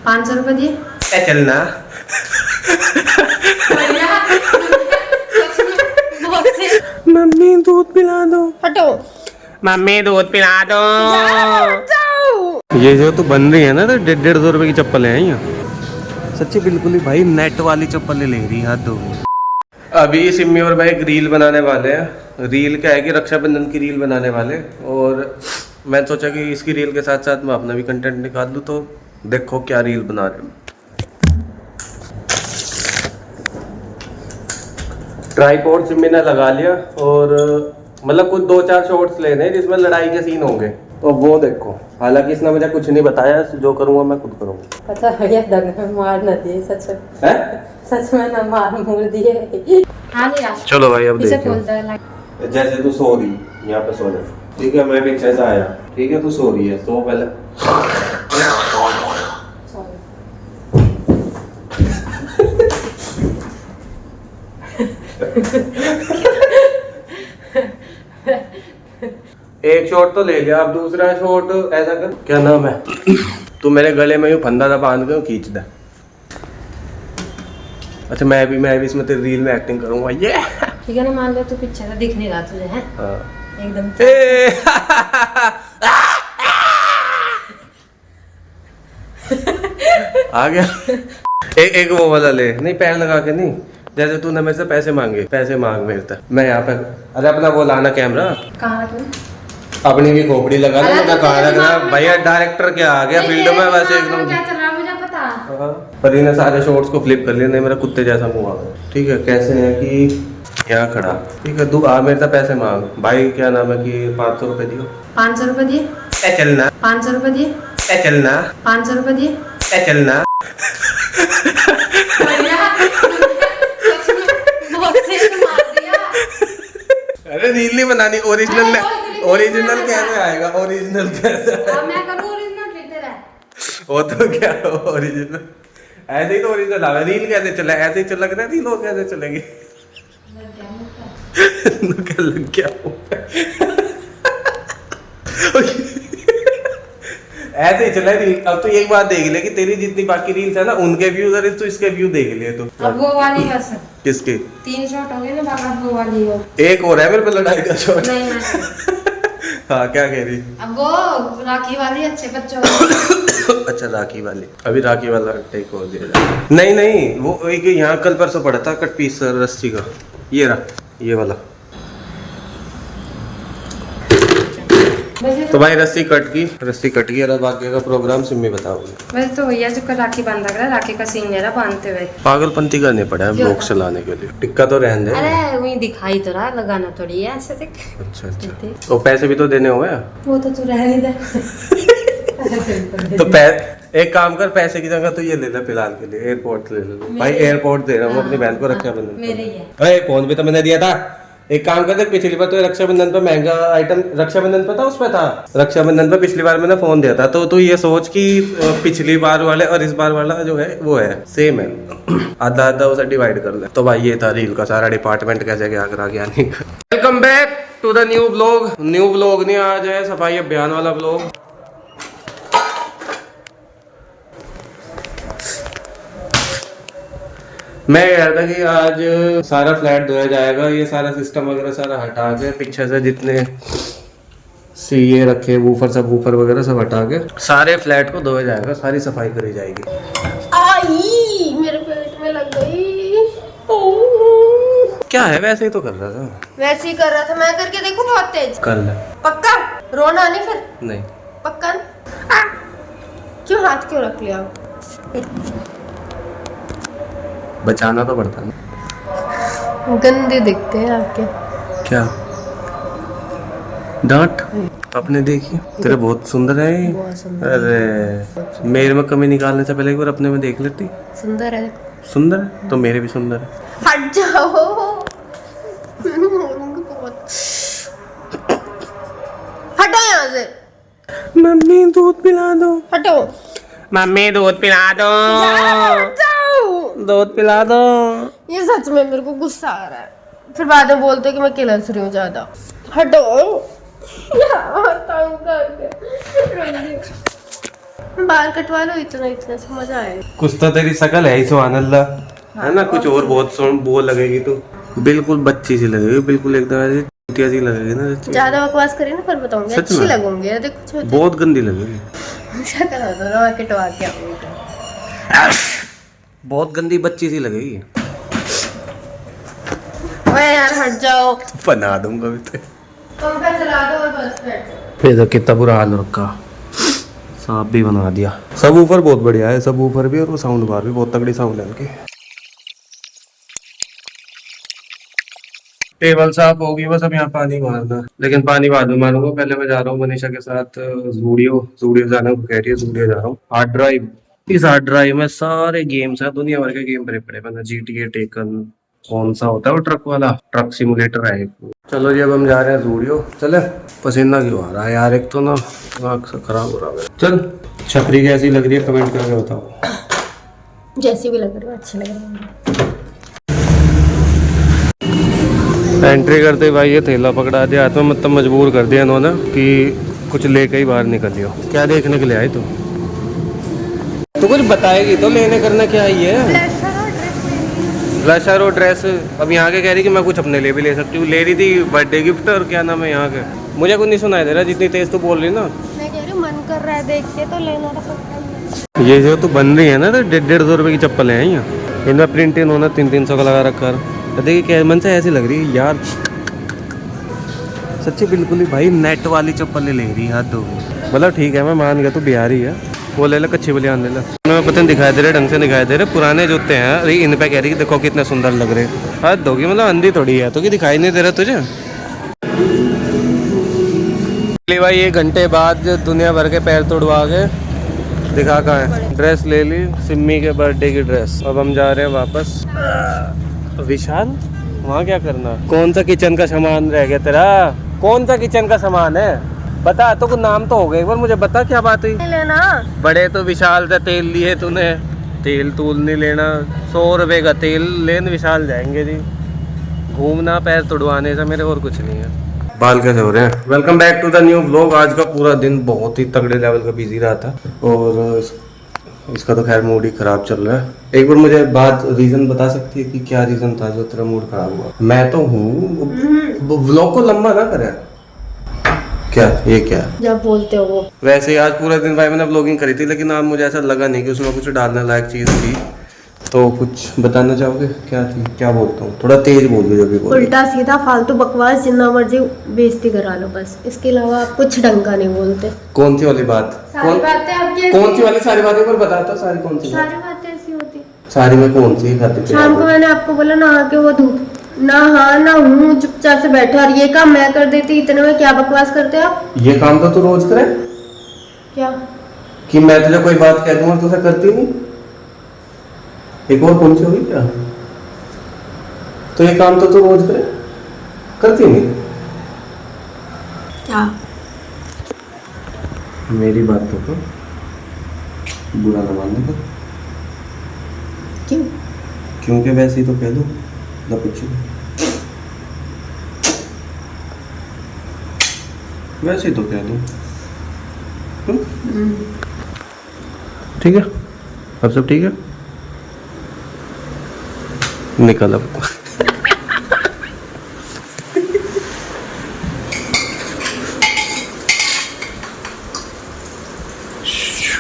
500 रुपए दिए। चलना। मम्मी दूध पिला दो। हटो। मम्मी दूध पिला दो। जाओ। ये जो तो बन रही है ना, तो 150-150 रुपए की चप्पल है यहाँ। सच्ची बिल्कुल ही भाई नेट वाली चप्पलें ले रही हाथ दो। अभी सिम्मी और भाई एक रील बनाने वाले हैं। रील क्या है कि रक्षाबंधन की रील बनाने वाले, और मैं सोचा कि इसकी रील के साथ साथ मैं अपना भी कंटेंट निकाल लूँ। तो देखो क्या रील बना रहे हैं। ट्राइपॉड सिम्मी ने लगा लिया, और मतलब कुछ 2-4 शॉट्स लेने जिसमें लड़ाई के सीन होंगे, तो वो देखो। हालांकि इसने मुझे कुछ नहीं बताया, जो करूँगा मैं खुद करूँगा। पता है क्या, मार न दिए सच है? सच में ना मार मुड़ दिए। हाँ लिया। चलो भाई अब इसे देखो। खोलता है। जैसे तू सो रही यहाँ पे सो जा, ठीक है? मैं पीछे से आया, ठीक है? तू सो रही है, सो पहले। एक शॉट तो ले लिया, अब दूसरा शॉट ऐसा कर, क्या नाम है, तू मेरे गले में यूं फंदा सा बांध के खींच दे। अच्छा मैं भी इसमें तेरी रील में एक्टिंग करूंगा। ये ठीक है ना, मान ले तू पीछे से दिख नहीं रहा तुझे है? हाँ। एकदम आ गया। एक वो वाला ले, नहीं पैर लगा के नहीं, जैसे तूने मेरे से पैसे मांगे, पैसे मांग मेरे से, मैं यहाँ पे। अरे अपना वो लाना कैमरा, कहाँ तू? अपनी भी खोपड़ी लगा ले। तो कहाँ रखना भैया, डायरेक्टर क्या आ गया फील्ड में वैसे एकदम। क्या चल रहा है मुझे पता। पर इन्हें सारे शॉट्स को फ्लिप कर लिया, नहीं मेरा कुत्ते जैसा मुंह आ गया। ठीक है, कैसे है कि यहाँ खड़ा, ठीक है? तू आ मेरे से पैसे मांग भाई, क्या नाम है कि 500 रुपए दियो। 500 रुपए दिए। चलना। 500 रुपए दिए। चलना। 500 रुपए दिए। चलना। अरे रील नहीं बनानी, ओरिजिनल कैसे आएगा? ओरिजिनल कैसे आएगा? मैं करूँ ओरिजिनल लिख दे रहा है। वो तो क्या ओरिजिनल, ऐसे ही तो ओरिजिनल आएगा। रील कैसे चला? ऐसे ही चल रहा है, रील और कैसे चलेगी? क्या लग गया? ऐसे ही चला रील। अब तो एक बात देख ले कि तेरी जितनी बाकी रील्स है ना, उनके व्यूज और तो इसके व्यू देख लिए तो। अब वो वाली बस किसके 3 शॉट हो गए ना बाबा, वो वाली हो। एक और है मेरे पे लड़ाई का शॉट। नहीं मैं हाँ क्या कह रही? अब वो राखी वाली अच्छे बच्चों को। अच्छा राखी वाली, अभी राखी वाला टेक और दिया जाए। नहीं वो एक यहाँ कल परसों पड़ा था कट पीस रस्सी का, ये रहा, ये वाला। तो भाई रस्सी कट गई। और बाकी का प्रोग्राम सिम्मी बताओगे। वैसे तो भैया जो कल राखी बांधा गया, राखी का सीन मेरा बांधते हुए पागलपंती करने पड़ा है ब्लॉग चलाने के लिए। टिक्का तो रहने दे। अरे वही दिखाई तो रहा, लगाना थोड़ी है ऐसे देख। अच्छा तो पैसे भी तो देने हुए। वो तो तू रहने दे। तो एक काम कर, पैसे की जगह तो ये ले ले फिलहाल के लिए, एयरपोर्ट ले ले भाई। एयरपोर्ट दे रहा हूँ अपनी बहन को रक्षाबंधन। मेरे ही है। अरे फोन भी तो मैंने दिया था। एक काम करते, पिछली बार तो रक्षाबंधन पे महंगा आइटम, रक्षाबंधन पे था, उस पे था रक्षाबंधन पे पिछली बार मैंने फोन दिया था। तो तू ये सोच कि पिछली बार वाले और इस बार वाला जो है वो है सेम है। आधा आधा उसे डिवाइड कर ले। तो भाई ये था रील का सारा डिपार्टमेंट कैसे क्या करा गया नहीं। Welcome back to the new vlog नहीं, आज है सफाई अभियान वाला व्लॉग। मैं कह रहा था कि आज सारा फ्लैट धोया जाएगा, ये सारा सिस्टम वगैरह सारा हटा के, पीछे से जितने ये रखे वूफर वगैरह सब हटा के सारे फ्लैट को धोया जाएगा, सारी सफाई करी जाएगी। आई मेरे पेट में लग गई। क्या है, वैसे ही तो कर रहा था। वैसे ही कर रहा था, मैं करके देखूं बहुत तेज। कर ले। पक्का रोना नहीं फिर? नहीं पक्का। क्यों हाथ क्यों रख लिया? बचाना तो पड़ता है। गंदे दिखते हैं आपके। क्या डांट अपने देखिए, तेरे बहुत सुंदर है। बहुत सुंदर। अरे मेरे में कमी निकालने से पहले एक बार अपने में देख लेती। सुंदर है। सुंदर है तो मेरे भी सुंदर है। हट जाओ। हटो यहाँ से। मम्मी दूध पिला दो। हटो। मम्मी दूध पिला दो। दूध पिला दो। ये सच में मेरे को गुस्सा आ रहा है, फिर बाद में बोलते कि मैं किलस रही हूँ ज्यादा। हटो। बाल कटवा लो, इतना इतना से मजा आएगा। कुछ तो तेरी शकल है ही सुभान अल्लाह, है ना? कुछ और बहुत वो लगेगी तो बिल्कुल बच्ची सी लगेगी, बिल्कुल एकदम ऐसी चुटिया सी लगेगी ना। ज्यादा बकवास करी ना, फिर बताऊंगी। सच अच्छी में? लगूंगी, देखो कुछ होता बहुत गंदी लगेगी, है। शक्ल होता है ना, मैं कटवा के आऊंगी। बहुत गंदी बच्ची सी लगेगी। ओए यार हट जाओ, बना दूंगा भी तो। पंखा चला दो और बस बैठ जाओ। ये तो कितना बुरा हाल रखा, सांप भी बना दिया। सब ऊपर बहुत बढ़िया है, सब ऊपर भी, और वो साउंड बार भी बहुत तगड़ी साउंड है उनकी। टेबल साफ होगी, बस अब यहाँ पानी मारना, लेकिन पानी बाद में मारूंगा। पहले मैं जा रहा हूँ मनीषा के साथ जूडियो जाने को कह रही है, जूडियो जा रहा हूँ। हार्ड ड्राइव, इस हार्ड ड्राइव में सारे गेम्स है, दुनिया भर के गेम भरे पड़े। मैंने GTA टेकन, कौन सा होता है वो ट्रक वाला, ट्रक सिमुलेटर है एक। चलो जी अब हम जा रहे हैं जूडियो। चले, पसीना क्यों आ रहा है यार, एक तो ना दिमाग सा खराब हो रहा है। चल, छपरी कैसी लग रही है कमेंट करके बताओ। जैसी भी लग रही है, अच्छी लग रही है। एंट्री करते भाई ये थैला पकड़ा दिया हाथ में, मतलब मजबूर कर दिया इन्होंने कि कुछ लेके ही बाहर निकलियो। क्या देखने के लिए आई तो कुछ बताएगी तो, लेने करना क्या आई है? ब्लशर और ड्रेस। अब यहाँ के कह रही कि मैं कुछ अपने लिए भी ले सकती हूँ, ले रही थी बर्थडे गिफ्ट और क्या नाम है यहाँ के। मुझे कुछ नहीं सुनाई दे रहा जितनी तेज तो बोल रही ना। मैं कह रही हूँ मन कर रहा है देख के, तो लेना तो सकता ही है। ये जो तो बन रही है ना, तो 150-150 रुपये की चप्पल है यहाँ, इनमें प्रिंट इन्होंने 300-300 का लगा रखा है। तो देखिए क्या मन से ऐसी लग रही है यार, सच्ची बिल्कुल ही भाई नेट वाली चप्पल ले रही है। हाथ दो, मतलब ठीक है मैं मान गया, तू बिहारी है, वो ले ला, कच्ची बलियान ले ला। मैं पता नहीं दिखाई दे रहे, ढंग से दिखाई दे रहे, पुराने जूते हैं। अरे इन पे कह रही कि देखो कितने सुंदर लग रहे। हाथ दोगी, मतलब अंधी थोड़ी है तो कि दिखाई नहीं दे रहा तुझे। भाई 1 घंटे बाद दुनिया भर के पैर तोड़वा के दिखा कहाँ है। ड्रेस ले ली, सिम्मी के बर्थडे की ड्रेस। अब हम जा रहे हैं वापस। विशाल, वहाँ क्या करना? कौन सा किचन का सामान रह गया तेरा? कौन सा किचन का सामान है बता तो, कुछ नाम तो हो गया, एक बार मुझे बता क्या बात हुई। लेना बड़े तो विशाल से तेल लिए तूने, तेल तूल नहीं लेना, 100 रुपये का तेल लेने विशाल जाएंगे जी। घूमना पैर तुड़वाने से मेरे, और कुछ नहीं है। बाल कैसे हो रहे हैं? Welcome back to the new vlog. आज का पूरा दिन बहुत ही तगड़े लेवल का बिजी रहा था, और इसका तो खैर मूड ही खराब चल रहा है। एक बार मुझे बात रीजन बता सकती है कि क्या रीजन था जो तेरा मूड खराब हुआ? मैं तो हूँ, व्लॉग को लंबा ना करे। क्या ये क्या जब बोलते हो वो। वैसे आज पूरा दिन भाई मैंने व्लॉगिंग करी थी, लेकिन आज मुझे ऐसा लगा नहीं कि उसमें कुछ डालने लायक चीज़ थी। तो कुछ बताना चाहोगे क्या थी? क्या बोलता हूँ, थोड़ा तेज बोल जो भी बोल। उल्टा सीधा फालतू बकवास जितना मर्जी बेइज्जती करा लो, बस इसके अलावा आप कुछ ढंग का नहीं बोलते। कौन सी वाली बात? सारी बातें आपकी कौन सी वाली सारी बातें पर बताता? सारी कौन सी सारी बातें ऐसी होती। सारी में कौन सी खाती? शाम को मैंने आपको बोला नहा के वो धूप, ना हाँ ना हूँ, चुपचाप से बैठा, और ये काम मैं कर देती, इतने में क्या बकवास करते आप? ये काम तो तू रोज करे क्या कि मैं तुझे कोई बात कह दूंगा तो उसे करती नहीं? एक और कौन सी होगी क्या? तो ये काम तो तू रोज करे, करती नहीं? क्या? मेरी बात तो कर, बुरा ना मानने का। क्यों? क्योंकि वैसे ही तो कह दो ना, पूछो वैसे ही तो कह दो। ठीक है, अब सब ठीक है, निकल अब।